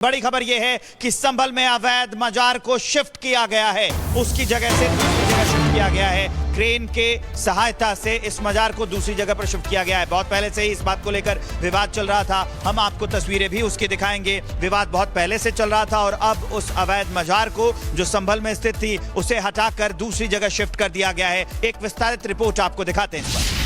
बड़ी खबर यह है कि संभल में अवैध मजार को शिफ्ट किया गया है, उसकी जगह से दूसरी जगह शिफ्ट किया गया है। क्रेन के सहायता से इस मजार को दूसरी जगह पर शिफ्ट किया गया है। बहुत पहले से ही इस बात को लेकर विवाद चल रहा था, हम आपको तस्वीरें भी उसकी दिखाएंगे। विवाद बहुत पहले से चल रहा था और अब उस अवैध मजार को जो संभल में स्थित थी उसे हटाकर दूसरी जगह शिफ्ट कर दिया गया है। एक विस्तारित रिपोर्ट आपको दिखाते हैं इस पर।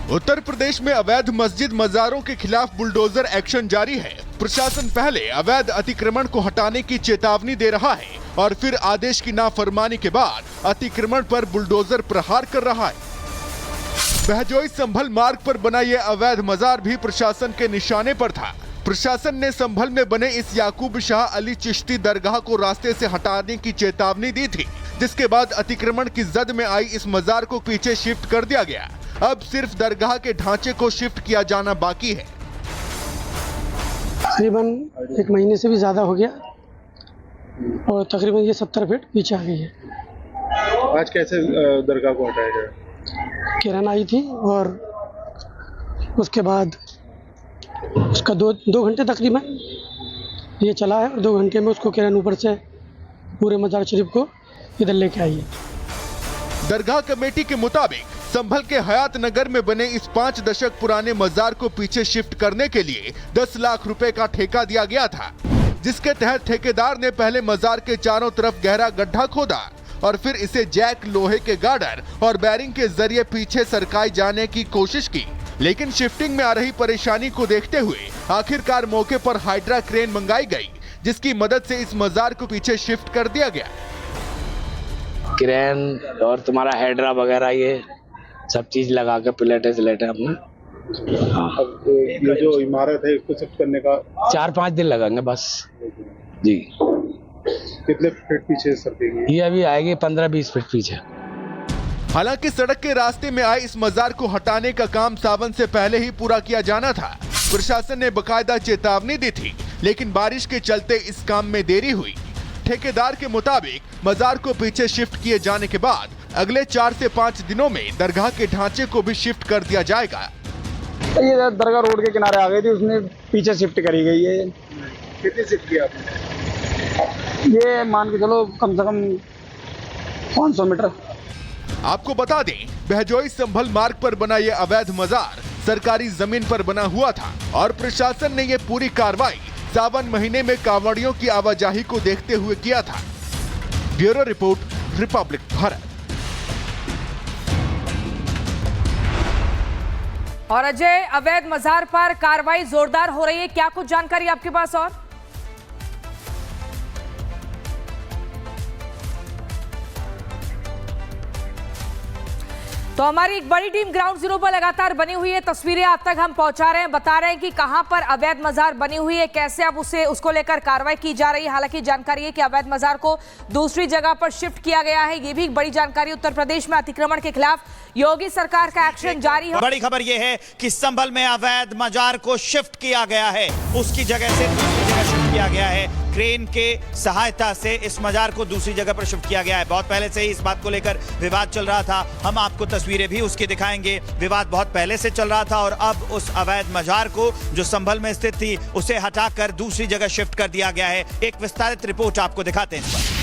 उत्तर प्रदेश में अवैध मस्जिद मजारों के खिलाफ बुलडोजर एक्शन जारी है। प्रशासन पहले अवैध अतिक्रमण को हटाने की चेतावनी दे रहा है और फिर आदेश की नाफरमानी के बाद अतिक्रमण पर बुलडोजर प्रहार कर रहा है। बहजोई संभल मार्ग पर बना यह अवैध मजार भी प्रशासन के निशाने पर था। प्रशासन ने संभल में बने इस याकूब शाह अली चिश्ती दरगाह को रास्ते से हटाने की चेतावनी दी थी, जिसके बाद अतिक्रमण की जद में आई इस मजार को पीछे शिफ्ट कर दिया गया। अब सिर्फ दरगाह के ढांचे को शिफ्ट किया जाना बाकी है। तकरीबन 1 महीने से भी ज़्यादा हो गया और तकरीबन ये 70 फीट पीछे आ गई है। आज कैसे दरगाह को हटाया गया? किरण आई थी और उसके बाद उसका दो घंटे तकरीबन ये चला है और 2 घंटे में उसको किरण ऊपर से पूरे मजार शरीफ को इधर लेके आई है। दरगाह कमेटी के मुताबिक संभल के हयात नगर में बने इस 5 दशक पुराने मजार को पीछे शिफ्ट करने के लिए 10 लाख रुपए का ठेका दिया गया था, जिसके तहत ठेकेदार ने पहले मजार के चारों तरफ गहरा गड्ढा खोदा और फिर इसे जैक, लोहे के गार्डर और बैरिंग के जरिए पीछे सरकाए जाने की कोशिश की। लेकिन शिफ्टिंग में आ रही परेशानी को देखते हुए आखिरकार मौके पर हाइड्रा क्रेन मंगाई गई, जिसकी मदद से इस मजार को पीछे शिफ्ट कर दिया गया। क्रेन और तुम्हारा हाइड्रा वगैरह ये सब चीज लगा के प्लेटें अपने। अब ये जो इमारत है इसको शिफ्ट करने का 4-5 दिन लगेंगे बस जी। कितने फीट पीछे सरकेगी? ये अभी आएगी 15-20 फीट पीछे। हालांकि सड़क के रास्ते में आए इस मजार को हटाने का काम सावन से पहले ही पूरा किया जाना था। प्रशासन ने बकायदा चेतावनी दी थी, लेकिन बारिश के चलते इस काम में देरी हुई। ठेकेदार के मुताबिक मजार को पीछे शिफ्ट किए जाने के बाद अगले 4 से 5 दिनों में दरगाह के ढांचे को भी शिफ्ट कर दिया जाएगा। ये दरगाह रोड के किनारे आ गई थी, उसने पीछे शिफ्ट करी गई है। कितनी शिफ्ट किया आपने? ये मान के चलो कम से कम 500 मीटर। आपको बता दें, बहजोई संभल मार्ग पर बना ये अवैध मजार सरकारी जमीन पर बना हुआ था और प्रशासन ने ये पूरी कार्रवाई सावन महीने में कांवड़ियों की आवाजाही को देखते हुए किया था। Bureau report, Republic Bharat. और अजय, अवैध मजार पर कार्रवाई जोरदार हो रही है, क्या कुछ जानकारी आपके पास? और तो हमारी एक बड़ी टीम ग्राउंड जीरो पर लगातार बनी हुई है। तस्वीरें आप तक हम पहुंचा रहे हैं, बता रहे हैं कि कहां पर अवैध मजार बनी हुई है, कैसे अब उसको लेकर कार्रवाई की जा रही है। हालांकि जानकारी है कि अवैध मजार को दूसरी जगह पर शिफ्ट किया गया है। ये भी एक बड़ी जानकारी। उत्तर प्रदेश में अतिक्रमण के खिलाफ योगी सरकार का एक्शन जारी है। बड़ी खबर यह है कि संभल में अवैध मजार को शिफ्ट किया गया है, उसकी जगह से दूसरी जगह शिफ्ट किया गया है। क्रेन के सहायता से इस मजार को दूसरी जगह पर शिफ्ट किया गया है। बहुत पहले से ही इस बात को लेकर विवाद चल रहा था, हम आपको तस्वीरें भी उसकी दिखाएंगे। विवाद बहुत पहले से चल रहा था और अब उस अवैध मजार को जो संभल में स्थित थी उसे हटाकर दूसरी जगह शिफ्ट कर दिया गया है। एक विस्तारित रिपोर्ट आपको दिखाते हैं इस पर।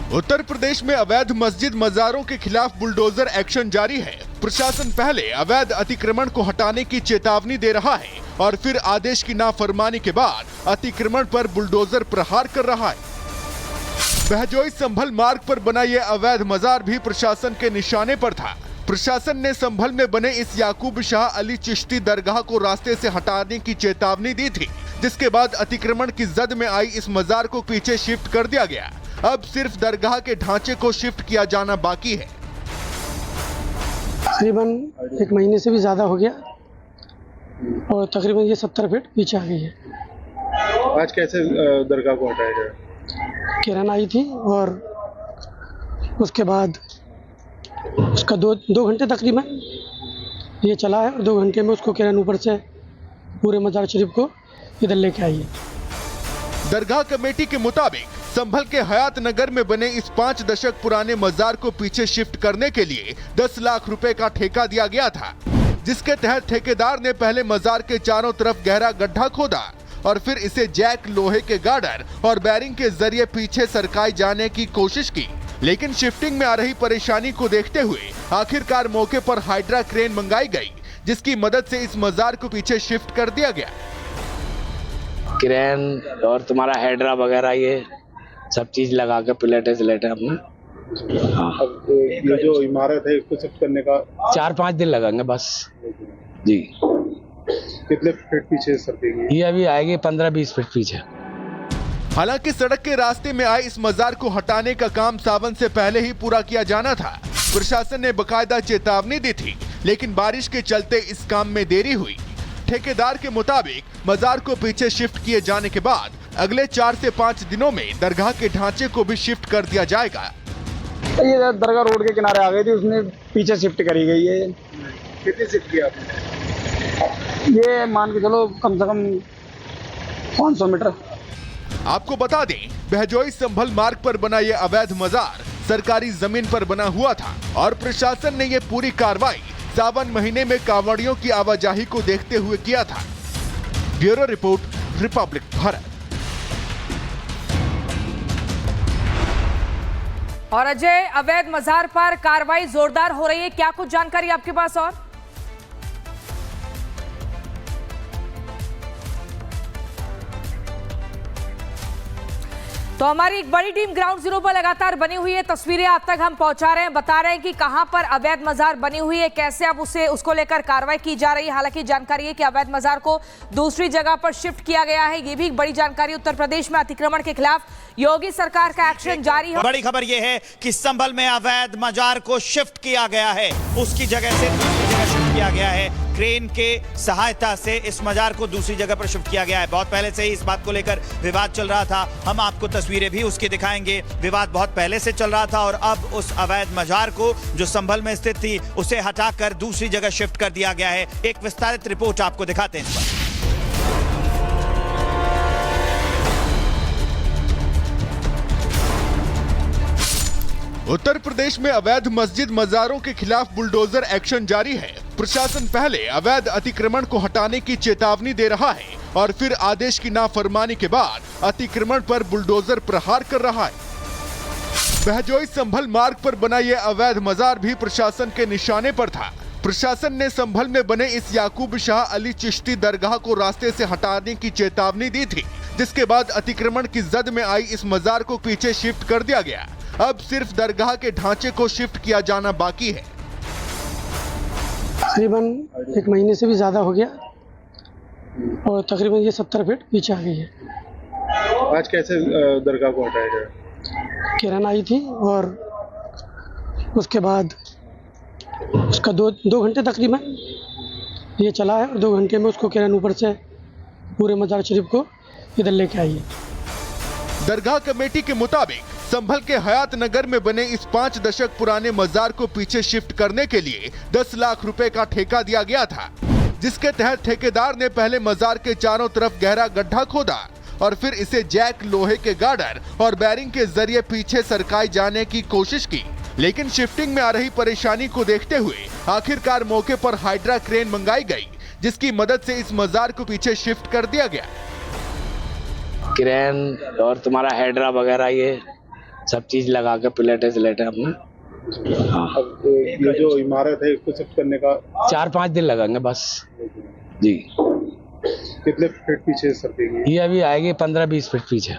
उत्तर प्रदेश में अवैध मस्जिद मजारों के खिलाफ बुलडोजर एक्शन जारी है। प्रशासन पहले अवैध अतिक्रमण को हटाने की चेतावनी दे रहा है और फिर आदेश की नाफरमानी के बाद अतिक्रमण पर बुलडोजर प्रहार कर रहा है। बहजोई संभल मार्ग पर बना यह अवैध मजार भी प्रशासन के निशाने पर था। प्रशासन ने संभल में बने इस याकूब शाह अली चिश्ती दरगाह को रास्ते से हटाने की चेतावनी दी थी, जिसके बाद अतिक्रमण की जद में आई इस मजार को पीछे शिफ्ट कर दिया गया। अब सिर्फ दरगाह के ढांचे को शिफ्ट किया जाना बाकी है। तकरीबन 1 महीने से भी ज़्यादा हो गया और तकरीबन ये 70 फीट पीछे आ गई है। आज कैसे दरगाह को हटाया गया? किरण आई थी और उसके बाद उसका दो घंटे तकरीबन ये चला है और 2 घंटे में उसको किरण ऊपर से पूरे मजार शरीफ को इधर लेके आई है। दरगाह कमेटी के मुताबिक संभल के हयात नगर में बने इस 5 दशक पुराने मजार को पीछे शिफ्ट करने के लिए 10 लाख रुपए का ठेका दिया गया था, जिसके तहत ठेकेदार ने पहले मजार के चारों तरफ गहरा गड्ढा खोदा और फिर इसे जैक, लोहे के गार्डर और बैरिंग के जरिए पीछे सरकाए जाने की कोशिश की। लेकिन शिफ्टिंग में आ रही परेशानी को देखते हुए आखिरकार मौके पर हाइड्रा क्रेन मंगाई गई, जिसकी मदद से इस मजार को पीछे शिफ्ट कर दिया गया। क्रेन और तुम्हारा हाइड्रा वगैरह ये सब चीज लगा के प्लेटें हमने। अब ये जो इमारत है इसको शिफ्ट करने का 4-5 दिन लगेंगे बस जी। कितने फीट पीछे सरकेगी? ये अभी आएगी 15-20 फीट पीछे। हालांकि सड़क के रास्ते में आए इस मजार को हटाने का काम सावन से पहले ही पूरा किया जाना था। प्रशासन ने बकायदा चेतावनी दी थी, लेकिन बारिश के चलते इस काम में देरी हुई। ठेकेदार के मुताबिक मजार को पीछे शिफ्ट किए जाने के बाद अगले 4 से 5 दिनों में दरगाह के ढांचे को भी शिफ्ट कर दिया जाएगा। ये दरगाह रोड के किनारे आ गई थी, उसने पीछे शिफ्ट करी गई है। कितनी शिफ्ट किया आपने? ये मान के चलो कम से कम 500 मीटर। आपको बता दें, बहजोई संभल मार्ग पर बना ये अवैध मजार सरकारी जमीन पर बना हुआ था और प्रशासन ने ये पूरी कार्रवाई सावन महीने में कांवड़ियों की आवाजाही को देखते हुए किया था। Bureau report, Republic Bharat. और अजय, अवैध मजार पर कार्रवाई जोरदार हो रही है, क्या कुछ जानकारी आपके पास? और तो हमारी एक बड़ी टीम ग्राउंड जीरो पर लगातार बनी हुई है। तस्वीरें आप तक हम पहुंचा रहे हैं, बता रहे हैं कि कहां पर अवैध मजार बनी हुई है, कैसे अब उसको लेकर कार्रवाई की जा रही है। हालांकि जानकारी है कि अवैध मजार को दूसरी जगह पर शिफ्ट किया गया है। ये भी एक बड़ी जानकारी। उत्तर प्रदेश में अतिक्रमण के खिलाफ योगी सरकार का एक्शन जारी है। बड़ी खबर यह है कि संभल में अवैध मजार को शिफ्ट किया गया है, उसकी जगह से दूसरी जगह शिफ्ट किया गया है। क्रेन के सहायता से इस मजार को दूसरी जगह पर शिफ्ट किया गया है। बहुत पहले से ही इस बात को लेकर विवाद चल रहा था, हम आपको तस्वीरें भी उसकी दिखाएंगे। विवाद बहुत पहले से चल रहा था और अब उस अवैध मजार को जो संभल में स्थित थी उसे हटाकर दूसरी जगह शिफ्ट कर दिया गया है। एक विस्तारित रिपोर्ट आपको दिखाते हैं इस पर। उत्तर प्रदेश में अवैध मस्जिद मजारों के खिलाफ बुलडोजर एक्शन जारी है। प्रशासन पहले अवैध अतिक्रमण को हटाने की चेतावनी दे रहा है और फिर आदेश की नाफरमानी के बाद अतिक्रमण पर बुलडोजर प्रहार कर रहा है। बहजोई संभल मार्ग पर बना यह अवैध मजार भी प्रशासन के निशाने पर था। प्रशासन ने संभल में बने इस याकूब शाह अली चिश्ती दरगाह को रास्ते से हटाने की चेतावनी दी थी, जिसके बाद अतिक्रमण की जद में आई इस मजार को पीछे शिफ्ट कर दिया गया। अब सिर्फ दरगाह के ढांचे को शिफ्ट किया जाना बाकी है। तकरीबन 1 महीने से भी ज़्यादा हो गया और तकरीबन ये 70 फीट पीछे आ गई है। आज कैसे दरगाह को हटाया गया? किरण आई थी और उसके बाद उसका 2 घंटे तकरीबन ये चला है और 2 घंटे में उसको किरण ऊपर से पूरे मजार शरीफ को इधर लेके आई है। दरगाह कमेटी के मुताबिक संभल के हयात नगर में बने इस 5 दशक पुराने मजार को पीछे शिफ्ट करने के लिए 10 लाख रुपए का ठेका दिया गया था, जिसके तहत ठेकेदार ने पहले मजार के चारों तरफ गहरा गड्ढा खोदा और फिर इसे जैक, लोहे के गार्डर और बैरिंग के जरिए पीछे सरकाए जाने की कोशिश की। लेकिन शिफ्टिंग में आ रही परेशानी को देखते हुए आखिरकार मौके पर हाइड्रा क्रेन मंगाई गई, जिसकी मदद से इस मजार को पीछे शिफ्ट कर दिया गया। क्रेन और तुम्हारा हाइड्रा वगैरह ये सब चीज लगा के प्लेटें हमने। अब ये जो इमारत है इसको शिफ्ट करने का 4-5 दिन लगेंगे बस जी। कितने फीट पीछे सरकेगी? ये अभी आएगी 15-20 फीट पीछे।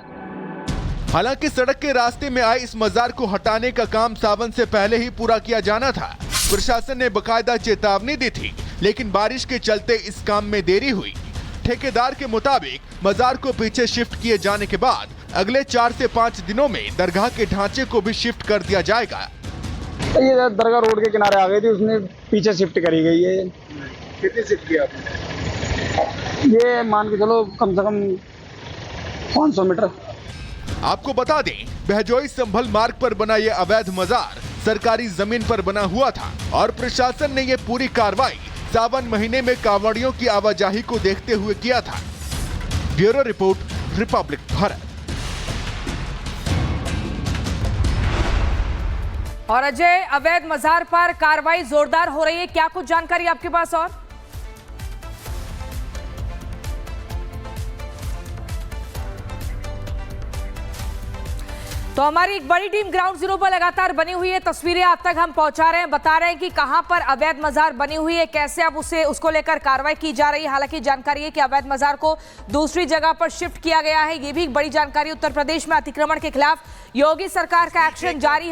हालांकि सड़क के रास्ते में आए इस मजार को हटाने का काम सावन से पहले ही पूरा किया जाना था। प्रशासन ने बकायदा चेतावनी दी थी, लेकिन बारिश के चलते इस काम में देरी हुई। ठेकेदार के मुताबिक मजार को पीछे शिफ्ट किए जाने के बाद अगले 4 से 5 दिनों में दरगाह के ढांचे को भी शिफ्ट कर दिया जाएगा। ये दरगाह रोड के किनारे आ गई थी, उसने पीछे शिफ्ट करी गई है। कितनी शिफ्ट किया आपने? ये मान के चलो कम से कम 500 मीटर। आपको बता दें, बहजोई संभल मार्ग पर बना यह अवैध मजार सरकारी जमीन पर बना हुआ था और प्रशासन ने यह पूरी कार्रवाई सावन महीने में कांवड़ियों की आवाजाही को देखते हुए किया था। Bureau report, Republic Bharat. और अजय, अवैध मजार पर कार्रवाई जोरदार हो रही है, क्या कुछ जानकारी आपके पास? और तो हमारी एक बड़ी टीम ग्राउंड जीरो पर लगातार बनी हुई है, तस्वीरें आप तक हम पहुंचा रहे हैं, बता रहे हैं कि कहां पर अवैध मजार बनी हुई है, कैसे अब उसको लेकर कार्रवाई की जा रही है। हालांकि जानकारी है कि अवैध मजार को दूसरी जगह पर शिफ्ट किया गया है, ये भी एक बड़ी जानकारी। उत्तर प्रदेश में अतिक्रमण के खिलाफ योगी सरकार का एक्शन जारी है